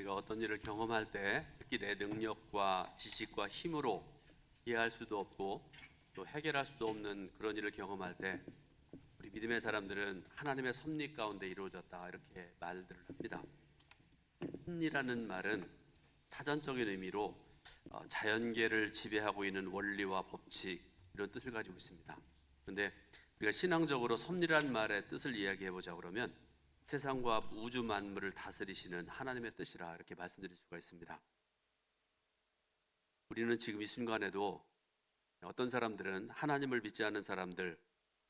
우리가 어떤 일을 경험할 때 특히 내 능력과 지식과 힘으로 이해할 수도 없고 또 해결할 수도 없는 그런 일을 경험할 때 우리 믿음의 사람들은 하나님의 섭리 가운데 이루어졌다 이렇게 말들을 합니다. 섭리라는 말은 사전적인 의미로 자연계를 지배하고 있는 원리와 법칙 이런 뜻을 가지고 있습니다. 그런데 우리가 신앙적으로 섭리라는 말의 뜻을 이야기해 보자 그러면 세상과 우주 만물을 다스리시는 하나님의 뜻이라 이렇게 말씀드릴 수가 있습니다. 우리는 지금 이 순간에도 어떤 사람들은 하나님을 믿지 않는 사람들,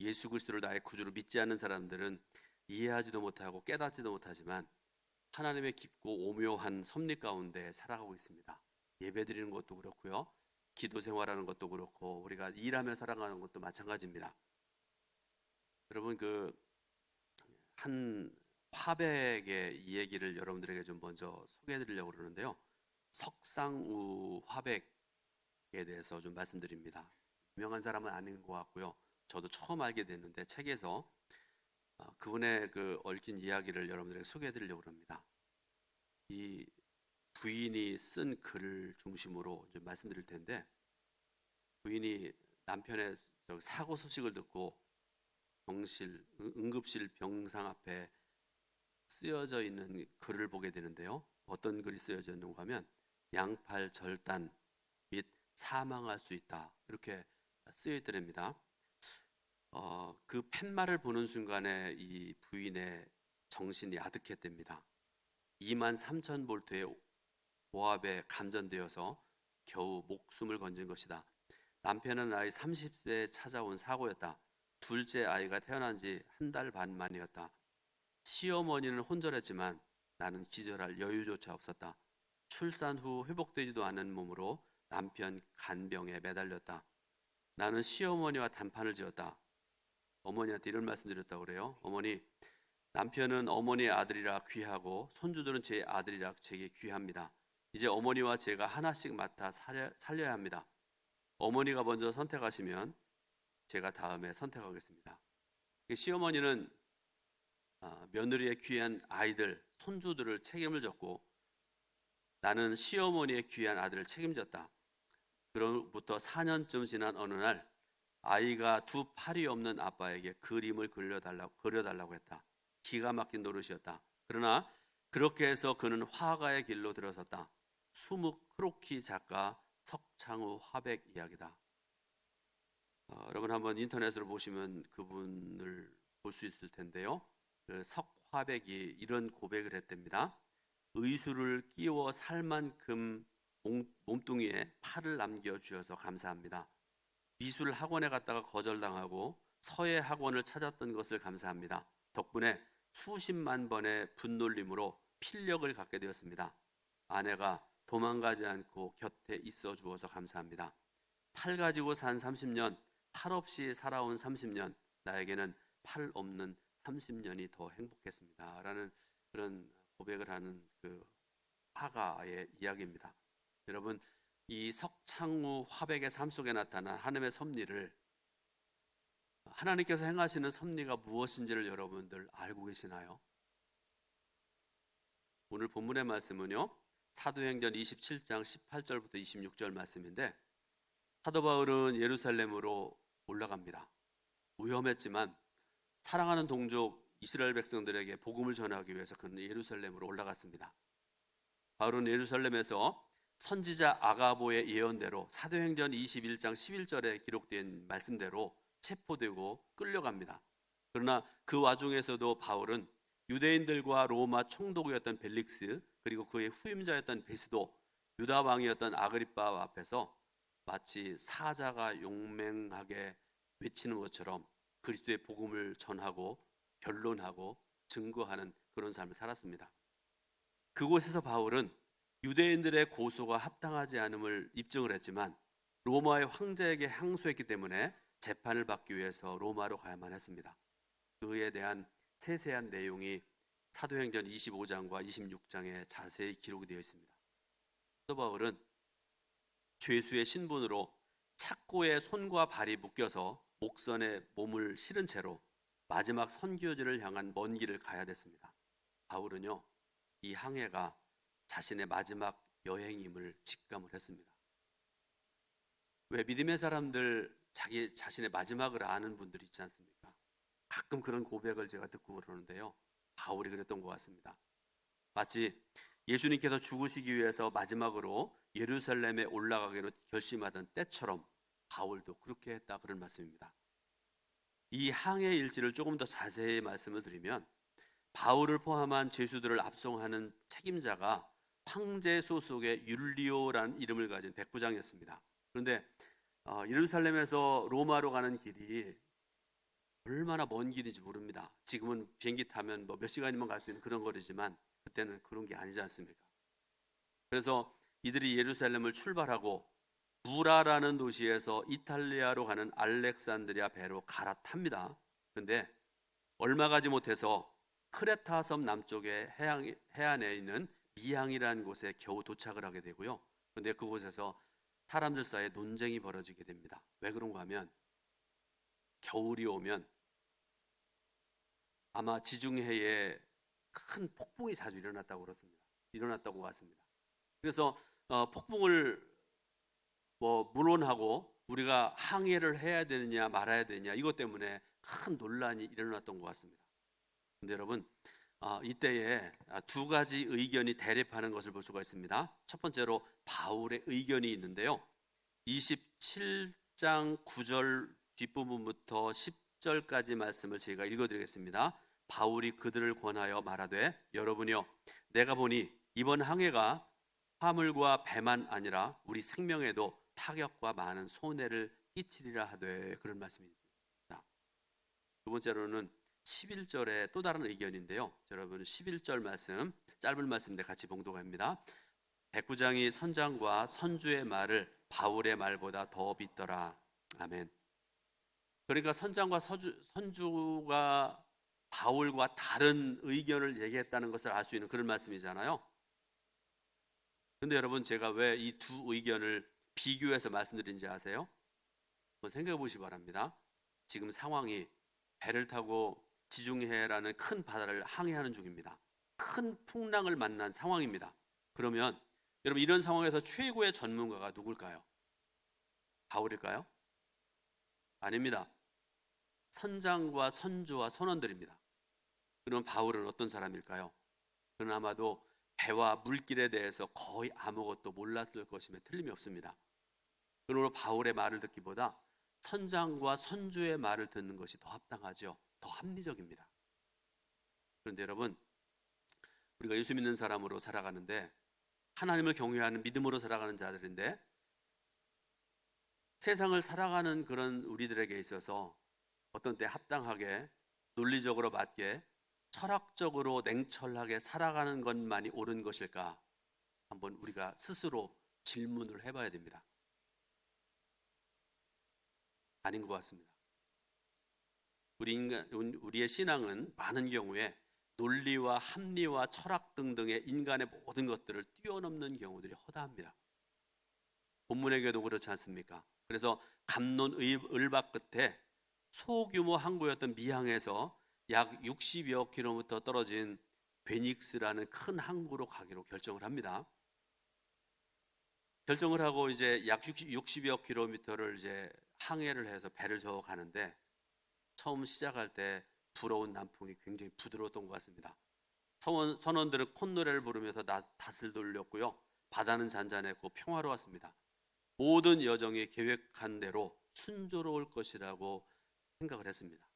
예수 그리스도를 나의 구주로 믿지 않는 사람들은 이해하지도 못하고 깨닫지도 못하지만 하나님의 깊고 오묘한 섭리 가운데 살아가고 있습니다. 예배드리는 것도 그렇고요, 기도 생활하는 것도 그렇고 우리가 일하며 살아가는 것도 마찬가지입니다. 여러분 한 화백의 이 얘기를 여러분들에게 좀 먼저 소개해드리려고 그러는데요. 석상우 화백에 대해서 좀 말씀드립니다. 유명한 사람은 아닌 것 같고요. 저도 처음 알게 됐는데 책에서 그분의 그 얽힌 이야기를 여러분들에게 소개해드리려고 합니다. 이 부인이 쓴 글을 중심으로 좀 말씀드릴 텐데, 부인이 남편의 사고 소식을 듣고 응급실 병상 앞에 쓰여져 있는 글을 보게 되는데요. 어떤 글이 쓰여져 있는가 하면 양팔 절단 및 사망할 수 있다 이렇게 쓰여 있더랍니다. 그 팻말을 보는 순간에 이 부인의 정신이 아득했답니다. 23,000볼트의 고압에 감전되어서 겨우 목숨을 건진 것이다. 남편은 나이 30세에 찾아온 사고였다. 둘째 아이가 태어난 지 한 달 반 만이었다. 시어머니는 혼절했지만 나는 기절할 여유조차 없었다. 출산 후 회복되지도 않은 몸으로 남편 간병에 매달렸다. 나는 시어머니와 단판을 지었다. 어머니한테 이런 말씀드렸다고 그래요. 어머니, 남편은 어머니의 아들이라 귀하고 손주들은 제 아들이라 제게 귀합니다. 이제 어머니와 제가 하나씩 맡아 살려야 합니다. 어머니가 먼저 선택하시면 제가 다음에 선택하겠습니다. 시어머니는 며느리의 귀한 아이들, 손주들을 책임을 졌고 나는 시어머니의 귀한 아들을 책임졌다. 그로부터 4년쯤 지난 어느 날 아이가 두 팔이 없는 아빠에게 그림을 그려달라고 했다. 기가 막힌 노릇이었다. 그러나 그렇게 해서 그는 화가의 길로 들어섰다. 수묵 크로키 작가 석창우 화백 이야기다. 여러분 한번 인터넷으로 보시면 그분을 볼 수 있을 텐데요. 그 석화백이 이런 고백을 했답니다. 의수를 끼워 살 만큼 몸뚱이에 팔을 남겨주셔서 감사합니다. 미술 학원에 갔다가 거절당하고 서예 학원을 찾았던 것을 감사합니다. 덕분에 수십만 번의 분놀림으로 필력을 갖게 되었습니다. 아내가 도망가지 않고 곁에 있어 주어서 감사합니다. 팔 가지고 산 30년, 팔 없이 살아온 30년, 나에게는 팔 없는 30년이 더 행복했습니다. 라는 그런 고백을 하는 그 화가의 이야기입니다. 여러분, 이 석창우 화백의 삶 속에 나타난 하나님의 섭리를, 하나님께서 행하시는 섭리가 무엇인지를 여러분들 알고 계시나요? 오늘 본문의 말씀은요, 사도행전 27장 18절부터 26절 말씀인데, 사도 바울은 예루살렘으로 올라갑니다. 위험했지만 사랑하는 동족 이스라엘 백성들에게 복음을 전하기 위해서 그는 예루살렘으로 올라갔습니다. 바울은 예루살렘에서 선지자 아가보의 예언대로 사도행전 21장 11절에 기록된 말씀대로 체포되고 끌려갑니다. 그러나 그 와중에서도 바울은 유대인들과 로마 총독이었던 벨릭스 그리고 그의 후임자였던 베스도, 유다 왕이었던 아그리빠 앞에서 마치 사자가 용맹하게 외치는 것처럼 그리스도의 복음을 전하고 변론하고 증거하는 그런 삶을 살았습니다. 그곳에서 바울은 유대인들의 고소가 합당하지 않음을 입증을 했지만 로마의 황제에게 항소했기 때문에 재판을 받기 위해서 로마로 가야만 했습니다. 그에 대한 세세한 내용이 사도행전 25장과 26장에 자세히 기록이 되어 있습니다. 사도 바울은 죄수의 신분으로 착고에 손과 발이 묶여서 목선에 몸을 실은 채로 마지막 선교지를 향한 먼 길을 가야 됐습니다. 바울은요, 이 항해가 자신의 마지막 여행임을 직감을 했습니다. 왜 믿음의 사람들 자기 자신의 마지막을 아는 분들이 있지 않습니까? 가끔 그런 고백을 제가 듣고 그러는데요. 바울이 그랬던 것 같습니다. 마치 예수님께서 죽으시기 위해서 마지막으로 예루살렘에 올라가기로 결심하던 때처럼 바울도 그렇게 했다, 그런 말씀입니다. 이 항해 일지를 조금 더 자세히 말씀을 드리면, 바울을 포함한 죄수들을 압송하는 책임자가 황제 소속의 율리오라는 이름을 가진 백부장이었습니다. 그런데 예루살렘에서 로마로 가는 길이 얼마나 먼 길인지 모릅니다. 지금은 비행기 타면 몇 시간이면 갈 수 있는 그런 거리지만 그때는 그런 게 아니지 않습니까? 그래서 이들이 예루살렘을 출발하고 무라라는 도시에서 이탈리아로 가는 알렉산드리아 배로 갈아탑니다. 그런데 얼마 가지 못해서 크레타 섬 남쪽의 해안에 있는 미항이라는 곳에 겨우 도착을 하게 되고요. 그런데 그곳에서 사람들 사이에 논쟁이 벌어지게 됩니다. 왜 그런가 하면 겨울이 오면 아마 지중해에 큰 폭풍이 자주 일어났다고 그렇습니다. 일어났다고 같습니다. 그래서 폭풍을 물론하고 우리가 항해를 해야 되느냐 말아야 되느냐 이것 때문에 큰 논란이 일어났던 것 같습니다. 근데 여러분, 이때에 두 가지 의견이 대립하는 것을 볼 수가 있습니다. 첫 번째로 바울의 의견이 있는데요. 27장 9절 뒷부분부터 10절까지 말씀을 제가 읽어드리겠습니다. 바울이 그들을 권하여 말하되, 여러분이여, 내가 보니 이번 항해가 화물과 배만 아니라 우리 생명에도 타격과 많은 손해를 끼치리라 하되, 그런 말씀입니다. 두 번째로는 11절에 또 다른 의견인데요. 여러분, 11절 말씀, 짧은 말씀인데 같이 봉독합니다. 백부장이 선장과 선주의 말을 바울의 말보다 더 믿더라. 아멘. 그러니까 선장과 선주가 바울과 다른 의견을 얘기했다는 것을 알 수 있는 그런 말씀이잖아요. 그런데 여러분, 제가 왜 이 두 의견을 비교해서 말씀드린지 아세요? 한번 생각해 보시기 바랍니다. 지금 상황이 배를 타고 지중해라는 큰 바다를 항해하는 중입니다. 큰 풍랑을 만난 상황입니다. 그러면 여러분, 이런 상황에서 최고의 전문가가 누굴까요? 바울일까요? 아닙니다. 선장과 선주와 선원들입니다. 그럼 바울은 어떤 사람일까요? 그는 아마도 배와 물길에 대해서 거의 아무것도 몰랐을 것임에 틀림이 없습니다. 그러므로 바울의 말을 듣기보다 선장과 선주의 말을 듣는 것이 더 합당하죠. 더 합리적입니다. 그런데 여러분, 우리가 예수 믿는 사람으로 살아가는데, 하나님을 경외하는 믿음으로 살아가는 자들인데, 세상을 살아가는 그런 우리들에게 있어서 어떤 때 합당하게, 논리적으로 맞게, 철학적으로 냉철하게 살아가는 것만이 옳은 것일까? 한번 우리가 스스로 질문을 해봐야 됩니다. 아닌 것 같습니다. 우리의 신앙은 많은 경우에 논리와 합리와 철학 등등의 인간의 모든 것들을 뛰어넘는 경우들이 허다합니다. 본문에게도 그렇지 않습니까? 그래서 갑론을박 끝에 소규모 항구였던 미항에서 약 60여 킬로미터 떨어진 베닉스라는 큰 항구로 가기로 결정을 합니다. 결정을 하고 이제 약 60여 킬로미터를 이제 항해를 해서 배를 저어 가는데, 처음 시작할 때 불어온 남풍이 굉장히 부드러웠던 것 같습니다. 선원들은 콧노래를 부르면서 닷을 돌렸고요. 바다는 잔잔했고 평화로웠습니다. 모든 여정이 계획한 대로 순조로울 것이라고 생각을 했습니다.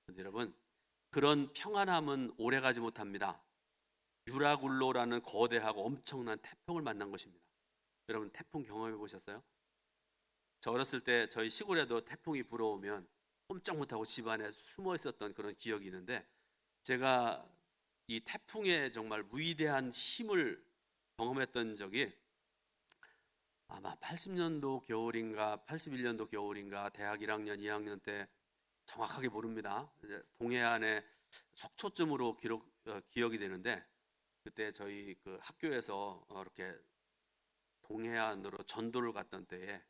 그런데 여러분, 그런 평안함은 오래가지 못합니다. 유라굴로라는 거대하고 엄청난 태풍을 만난 것입니다. 여러분, 태풍 경험해 보셨어요? 저 어렸을 때 저희 시골에도 태풍이 불어오면 꼼짝 못하고 집 안에 숨어 있었던 그런 기억이 있는데, 제가 이 태풍의 정말 무위대한 힘을 경험했던 적이 아마 80년도 겨울인가 81년도 겨울인가 대학 1학년 2학년 때, 정확하게 모릅니다. 동해안의 속초쯤으로 기억이 되는데, 그때 저희 그 학교에서 이렇게 동해안으로 전도를 갔던 때에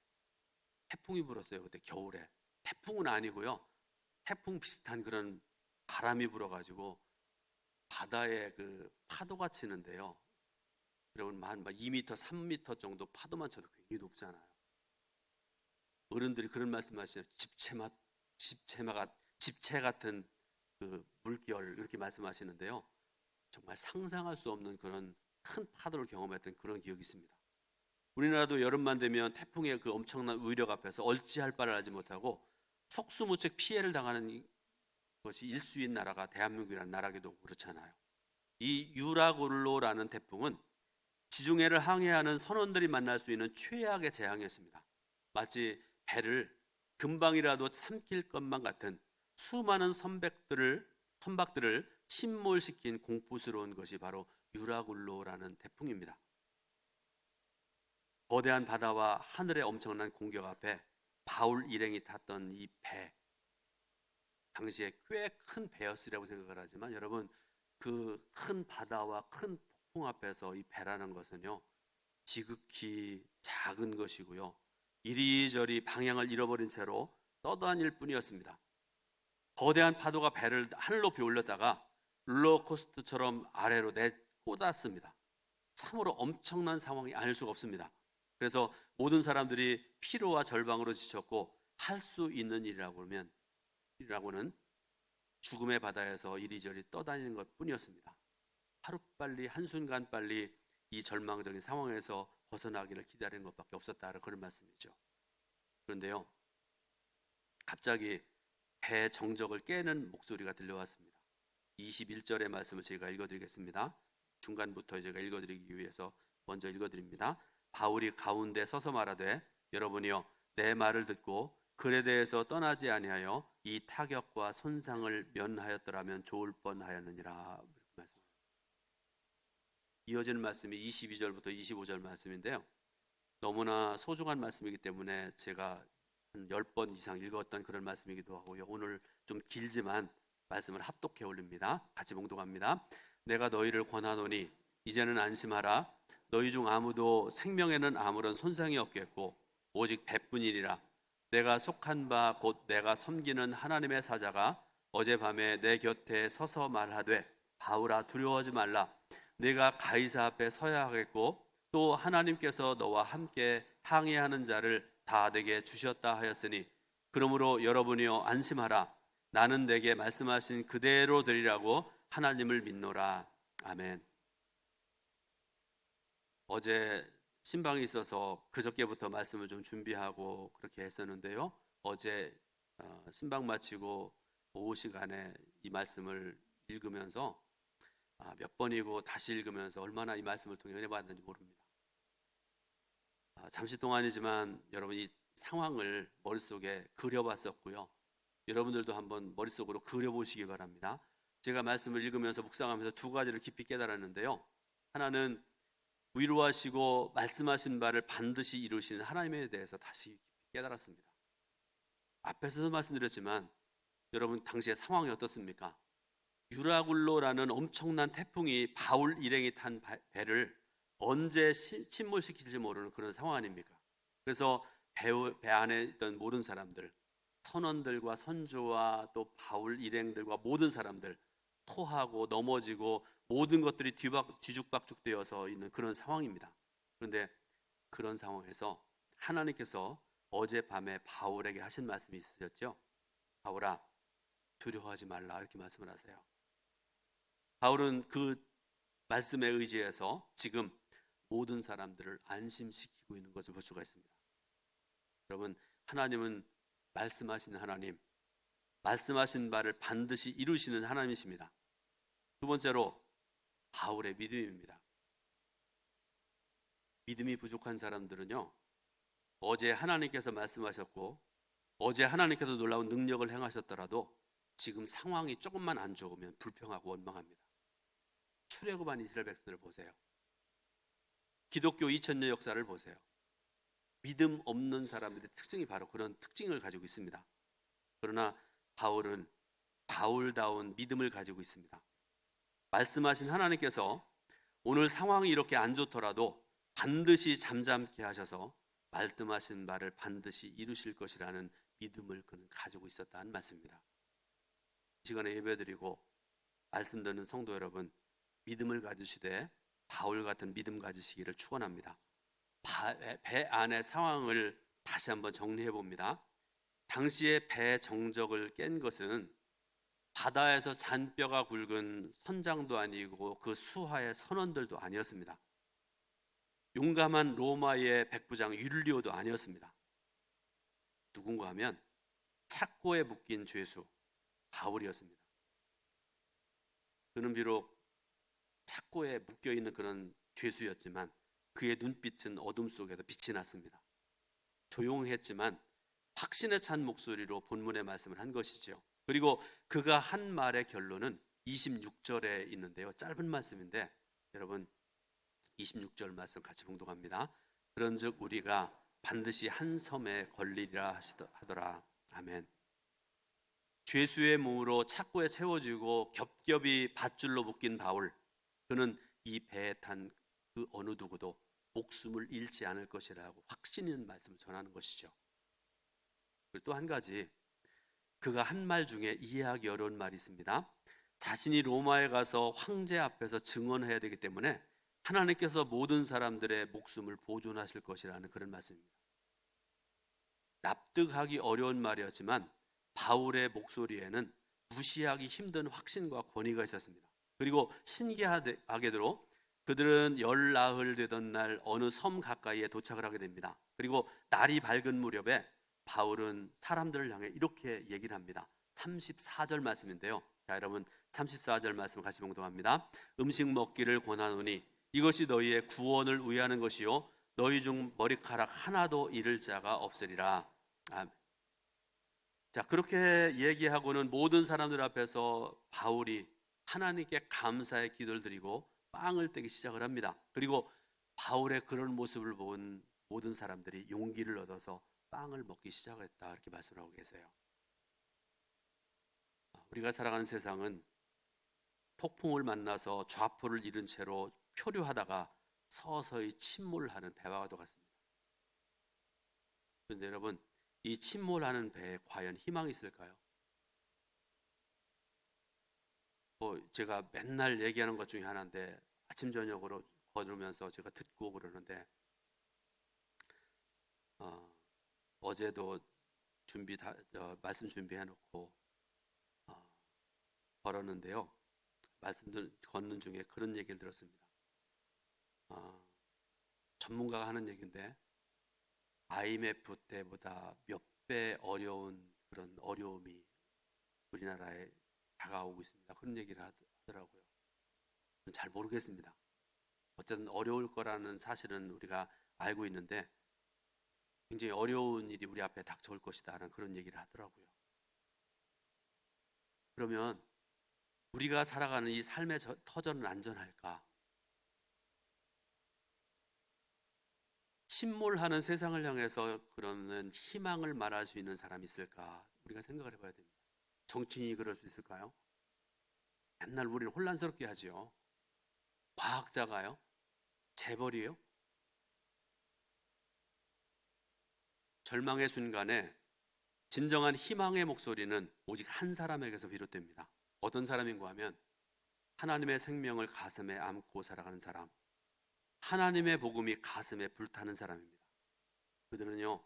태풍이 불었어요. 그때 겨울에. 태풍은 아니고요. 태풍 비슷한 그런 바람이 불어가지고 바다에 그 파도가 치는데요. 여러분 한 2m, 3m 정도 파도만 쳐도 굉장히 높잖아요. 어른들이 그런 말씀하시죠. 집채 같은 그 물결 이렇게 말씀하시는데요. 정말 상상할 수 없는 그런 큰 파도를 경험했던 그런 기억이 있습니다. 우리나라도 여름만 되면 태풍의 그 엄청난 위력 앞에서 어찌할 바를 알지 못하고 속수무책 피해를 당하는 것이 일수인 나라가 대한민국이라는 나라기도 그렇잖아요. 이 유라굴로라는 태풍은 지중해를 항해하는 선원들이 만날 수 있는 최악의 재앙이었습니다. 마치 배를 금방이라도 삼킬 것만 같은 수많은 선박들을 침몰시킨 공포스러운 것이 바로 유라굴로라는 태풍입니다. 거대한 바다와 하늘의 엄청난 공격 앞에 바울 일행이 탔던 이 배, 당시에 꽤 큰 배였으라고 생각을 하지만 여러분, 그 큰 바다와 큰 폭풍 앞에서 이 배라는 것은요, 지극히 작은 것이고요, 이리저리 방향을 잃어버린 채로 떠다닐 뿐이었습니다. 거대한 파도가 배를 하늘 높이 올렸다가 롤러코스터처럼 아래로 내꽂았습니다. 참으로 엄청난 상황이 아닐 수가 없습니다. 그래서 모든 사람들이 피로와 절망으로 지쳤고 할 수 있는 일이라고는 죽음의 바다에서 이리저리 떠다니는 것 뿐이었습니다. 하루빨리 한순간 빨리 이 절망적인 상황에서 벗어나기를 기다리는 것밖에 없었다는 그런 말씀이죠. 그런데요, 갑자기 배 정적을 깨는 목소리가 들려왔습니다. 21절의 말씀을 제가 읽어드리겠습니다. 중간부터 제가 읽어드리기 위해서 먼저 읽어드립니다. 바울이 가운데 서서 말하되 여러분이여 내 말을 듣고 그레데에서 떠나지 아니하여 이 타격과 손상을 면하였더라면 좋을 뻔하였느니라. 이어지는 말씀이 22절부터 25절 말씀인데요. 너무나 소중한 말씀이기 때문에 제가 한 10번 이상 읽었던 그런 말씀이기도 하고요. 오늘 좀 길지만 말씀을 합독해 올립니다. 같이 봉독합니다. 내가 너희를 권하노니 이제는 안심하라. 너희 중 아무도 생명에는 아무런 손상이 없겠고 오직 배뿐이니라. 내가 속한 바 곧 내가 섬기는 하나님의 사자가 어젯밤에 내 곁에 서서 말하되 바울아 두려워하지 말라. 내가 가이사 앞에 서야 하겠고 또 하나님께서 너와 함께 항해하는 자를 다 내게 주셨다 하였으니 그러므로 여러분이여 안심하라. 나는 내게 말씀하신 그대로 되리라고 하나님을 믿노라. 아멘. 어제 신방이 있어서 그저께부터 말씀을 좀 준비하고 그렇게 했었는데요. 어제 신방 마치고 오후 시간에 이 말씀을 읽으면서 몇 번이고 다시 읽으면서 얼마나 이 말씀을 통해 은혜 받았는지 모릅니다. 잠시 동안이지만 여러분 이 상황을 머릿속에 그려봤었고요. 여러분들도 한번 머릿속으로 그려보시기 바랍니다. 제가 말씀을 읽으면서 묵상하면서 두 가지를 깊이 깨달았는데요. 하나는 위로하시고 말씀하신 바를 반드시 이루시는 하나님에 대해서 다시 깊이 깨달았습니다. 앞에서도 말씀드렸지만 여러분 당시의 상황이 어떻습니까? 유라굴로라는 엄청난 태풍이 바울 일행이 탄 배를 언제 침몰시킬지 모르는 그런 상황 아닙니까? 그래서 배 안에 있던 모든 사람들, 선원들과 선조와 또 바울 일행들과 모든 사람들 토하고 넘어지고 모든 것들이 뒤죽박죽 되어서 있는 그런 상황입니다. 그런데 그런 상황에서 하나님께서 어젯밤에 바울에게 하신 말씀이 있으셨죠. 바울아 두려워하지 말라 이렇게 말씀을 하세요. 바울은 그 말씀에 의지해서 지금 모든 사람들을 안심시키고 있는 것을 볼 수가 있습니다. 여러분, 하나님은 말씀하시는 하나님, 말씀하신 바를 반드시 이루시는 하나님이십니다. 두 번째로 바울의 믿음입니다. 믿음이 부족한 사람들은요, 어제 하나님께서 말씀하셨고 어제 하나님께서 놀라운 능력을 행하셨더라도 지금 상황이 조금만 안 좋으면 불평하고 원망합니다. 출애굽한 이스라엘 백성들을 보세요. 기독교 2000년 역사를 보세요. 믿음 없는 사람들의 특징이 바로 그런 특징을 가지고 있습니다. 그러나 바울은 바울다운 믿음을 가지고 있습니다. 말씀하신 하나님께서 오늘 상황이 이렇게 안 좋더라도 반드시 잠잠케 하셔서 말씀하신 말을 반드시 이루실 것이라는 믿음을 그는 가지고 있었다는 말씀입니다. 이 시간에 예배드리고 말씀 듣는 성도 여러분, 믿음을 가지시되 바울 같은 믿음 가지시기를 축원합니다. 배 안의 상황을 다시 한번 정리해 봅니다. 당시에 배 정적을 깬 것은 바다에서 잔뼈가 굵은 선장도 아니고 그 수하의 선원들도 아니었습니다. 용감한 로마의 백부장 율리오도 아니었습니다. 누군가 하면 착고에 묶인 죄수 바울이었습니다. 그는 비록 착고에 묶여 있는 그런 죄수였지만 그의 눈빛은 어둠 속에서 빛이 났습니다. 조용했지만 확신에 찬 목소리로 본문의 말씀을 한 것이죠. 그리고 그가 한 말의 결론은 26절에 있는데요. 짧은 말씀인데 여러분 26절 말씀 같이 봉독합니다. 그런즉 우리가 반드시 한 섬에 걸리리라 하더라. 아멘. 죄수의 몸으로 착고에 채워지고 겹겹이 밧줄로 묶인 바울, 그는 이 배에 탄 그 어느 누구도 목숨을 잃지 않을 것이라고 확신 있는 말씀을 전하는 것이죠. 그리고 또 한 가지, 그가 한 말 중에 이해하기 어려운 말이 있습니다. 자신이 로마에 가서 황제 앞에서 증언해야 되기 때문에 하나님께서 모든 사람들의 목숨을 보존하실 것이라는 그런 말씀입니다. 납득하기 어려운 말이었지만 바울의 목소리에는 무시하기 힘든 확신과 권위가 있었습니다. 그리고 신기하게도 그들은 열나흘 되던 날 어느 섬 가까이에 도착을 하게 됩니다. 그리고 날이 밝은 무렵에 바울은 사람들을 향해 이렇게 얘기를 합니다. 34절 말씀인데요. 자, 여러분 34절 말씀 같이 봉독합니다. 음식 먹기를 권하노니 이것이 너희의 구원을 위하는 것이요 너희 중 머리카락 하나도 잃을 자가 없으리라. 아멘. 자, 그렇게 얘기하고는 모든 사람들 앞에서 바울이 하나님께 감사의 기도를 드리고 빵을 떼기 시작을 합니다. 그리고 바울의 그런 모습을 본 모든 사람들이 용기를 얻어서 빵을 먹기 시작했다, 이렇게 말씀을 하고 계세요. 우리가 살아가는 세상은 폭풍을 만나서 좌포를 잃은 채로 표류하다가 서서히 침몰하는 배와 같습니다. 그런데 여러분, 이 침몰하는 배에 과연 희망이 있을까요? 제가 맨날 얘기하는 것 중에 하나인데 아침 저녁으로 걸으면서 제가 듣고 그러는데 어제도 말씀 준비해놓고 걸었는데요. 말씀들 걷는 중에 그런 얘기를 들었습니다. 전문가가 하는 얘기인데 IMF 때보다 몇 배 어려운 그런 어려움이 우리나라에 다가오고 있습니다. 그런 얘기를 하더라고요. 잘 모르겠습니다. 어쨌든 어려울 거라는 사실은 우리가 알고 있는데 굉장히 어려운 일이 우리 앞에 닥쳐올 것이다라는 그런 얘기를 하더라고요. 그러면 우리가 살아가는 이 삶의 터전은 안전할까? 침몰하는 세상을 향해서 그러는 희망을 말할 수 있는 사람이 있을까? 우리가 생각을 해봐야 됩니다. 정치인이 그럴 수 있을까요? 맨날 우리를 혼란스럽게 하지요. 과학자가요? 재벌이요? 절망의 순간에 진정한 희망의 목소리는 오직 한 사람에게서 비롯됩니다. 어떤 사람인가 하면 하나님의 생명을 가슴에 안고 살아가는 사람, 하나님의 복음이 가슴에 불타는 사람입니다. 그들은요,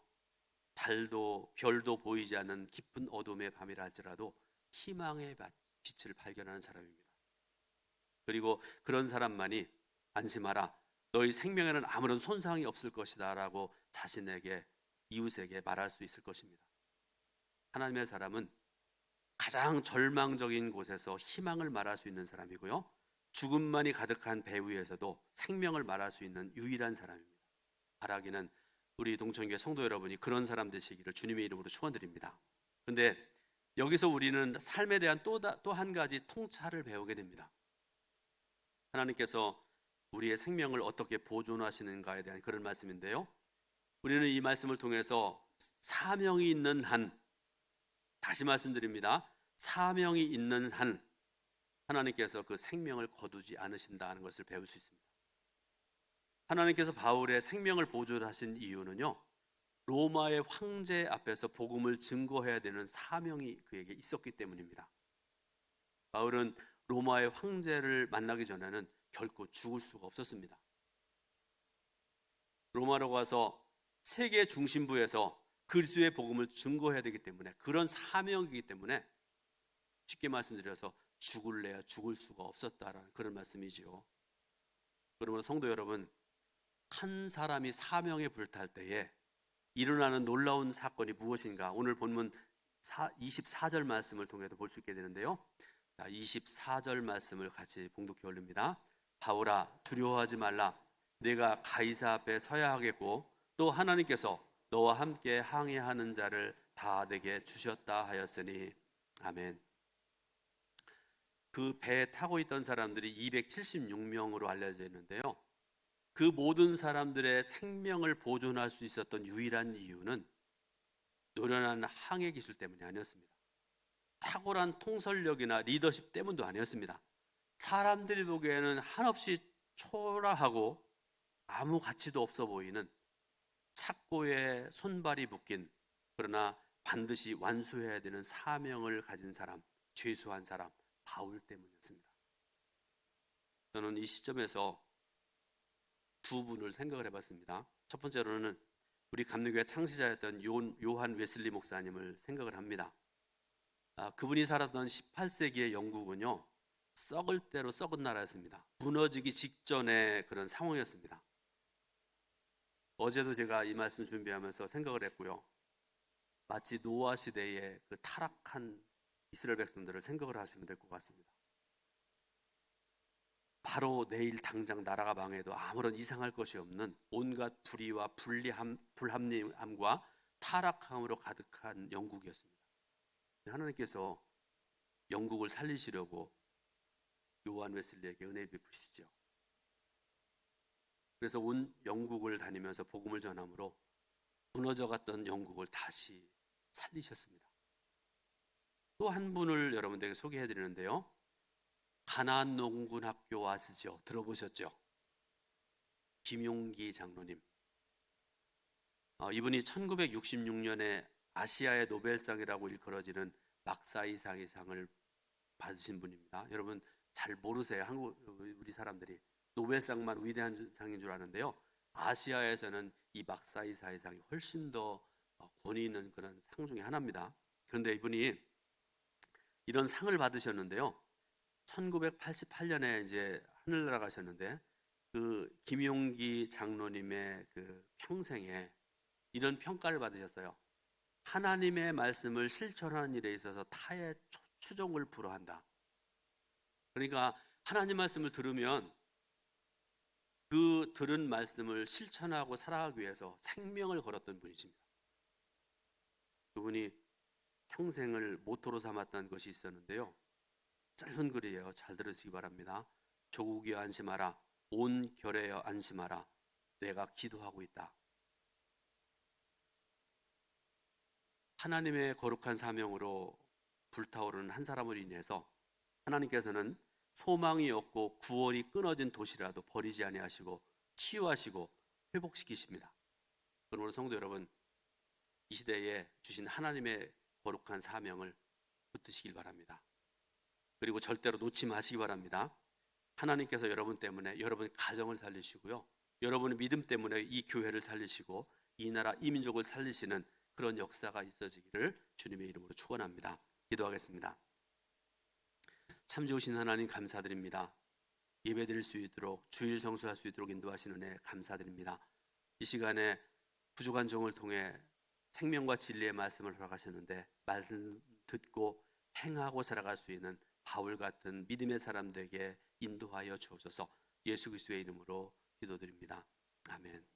달도 별도 보이지 않는 깊은 어둠의 밤이라 할지라도 희망의 빛을 발견하는 사람입니다. 그리고 그런 사람만이 안심하라, 너희 생명에는 아무런 손상이 없을 것이다 라고 자신에게, 이웃에게 말할 수 있을 것입니다. 하나님의 사람은 가장 절망적인 곳에서 희망을 말할 수 있는 사람이고요, 죽음만이 가득한 배 위에서도 생명을 말할 수 있는 유일한 사람입니다. 바라기는 우리 동천교회 성도 여러분이 그런 사람 되시기를 주님의 이름으로 축원드립니다. 그런데 여기서 우리는 삶에 대한 또 한 가지 통찰을 배우게 됩니다. 하나님께서 우리의 생명을 어떻게 보존하시는가에 대한 그런 말씀인데요, 우리는 이 말씀을 통해서 사명이 있는 한, 다시 말씀드립니다, 사명이 있는 한 하나님께서 그 생명을 거두지 않으신다는 것을 배울 수 있습니다. 하나님께서 바울의 생명을 보존하신 이유는요, 로마의 황제 앞에서 복음을 증거해야 되는 사명이 그에게 있었기 때문입니다. 바울은 로마의 황제를 만나기 전에는 결코 죽을 수가 없었습니다. 로마로 가서 세계 중심부에서 그리스도의 복음을 증거해야 되기 때문에, 그런 사명이기 때문에 쉽게 말씀드려서 죽을래야 죽을 수가 없었다라는 그런 말씀이지요. 그러므로 성도 여러분, 한 사람이 사명에 불탈 때에 일어나는 놀라운 사건이 무엇인가, 오늘 본문 24절 말씀을 통해서 볼 수 있게 되는데요. 자, 24절 말씀을 같이 봉독해 올립니다. 바울아, 두려워하지 말라. 내가 가이사 앞에 서야 하겠고 또 하나님께서 너와 함께 항해하는 자를 다 내게 주셨다 하였으니. 아멘. 그 배에 타고 있던 사람들이 276명으로 알려져 있는데요. 그 모든 사람들의 생명을 보존할 수 있었던 유일한 이유는 노련한 항해 기술 때문이 아니었습니다. 탁월한 통솔력이나 리더십 때문도 아니었습니다. 사람들이 보기에는 한없이 초라하고 아무 가치도 없어 보이는 착고에 손발이 묶인, 그러나 반드시 완수해야 되는 사명을 가진 사람, 죄수한 사람, 바울 때문이었습니다. 저는 이 시점에서 두 분을 생각을 해봤습니다. 첫 번째로는 우리 감리교회 창시자였던 요한 웨슬리 목사님을 생각을 합니다. 그분이 살았던 18세기의 영국은요, 썩을 대로 썩은 나라였습니다. 무너지기 직전의 그런 상황이었습니다. 어제도 제가 이 말씀 준비하면서 생각을 했고요. 마치 노아 시대의 그 타락한 이스라엘 백성들을 생각을 하시면 될 것 같습니다. 바로 내일 당장 나라가 망해도 아무런 이상할 것이 없는 온갖 불의와 불합리함과 타락함으로 가득한 영국이었습니다. 하나님께서 영국을 살리시려고 요한 웨슬리에게 은혜 베푸시죠. 그래서 온 영국을 다니면서 복음을 전함으로 무너져갔던 영국을 다시 살리셨습니다. 또 한 분을 여러분들에게 소개해 드리는데요. 가나안 농군학교 아시죠? 들어보셨죠? 김용기 장로님. 이분이 1966년에 아시아의 노벨상이라고 일컬어지는 막사이상의 상을 받으신 분입니다. 여러분 잘 모르세요. 우리 사람들이 노벨상만 위대한 상인 줄 아는데요. 아시아에서는 이 막사이사이상이 훨씬 더 권위 있는 그런 상 중에 하나입니다. 그런데 이분이 이런 상을 받으셨는데요. 1988년에 이제 하늘나라 가셨는데, 그 김용기 장로님의 그 평생에 이런 평가를 받으셨어요. 하나님의 말씀을 실천하는 일에 있어서 타의 추종을 불허한다. 그러니까 하나님 말씀을 들으면 그 들은 말씀을 실천하고 살아가기 위해서 생명을 걸었던 분이십니다. 그분이 평생을 모토로 삼았던 것이 있었는데요. 짧은 글이에요. 잘 들으시기 바랍니다. 조국이여 안심하라. 온 결회여 안심하라. 내가 기도하고 있다. 하나님의 거룩한 사명으로 불타오르는 한 사람으로 인해서 하나님께서는 소망이 없고 구원이 끊어진 도시라도 버리지 아니하시고 치유하시고 회복시키십니다. 그러므로 성도 여러분, 이 시대에 주신 하나님의 거룩한 사명을 붙드시길 바랍니다. 그리고 절대로 놓지 마시기 바랍니다. 하나님께서 여러분 때문에 여러분 가정을 살리시고요, 여러분의 믿음 때문에 이 교회를 살리시고 이 나라 이 민족을 살리시는 그런 역사가 있어지기를 주님의 이름으로 축원합니다. 기도하겠습니다. 참 좋으신 하나님 감사드립니다. 예배드릴 수 있도록, 주일 성수할 수 있도록 인도하시는 은혜 감사드립니다. 이 시간에 부족한 종을 통해 생명과 진리의 말씀을 허락하셨는데, 말씀 듣고 행하고 살아갈 수 있는 바울 같은 믿음의 사람들에게 인도하여 주옵소서. 예수 그리스도의 이름으로 기도드립니다. 아멘.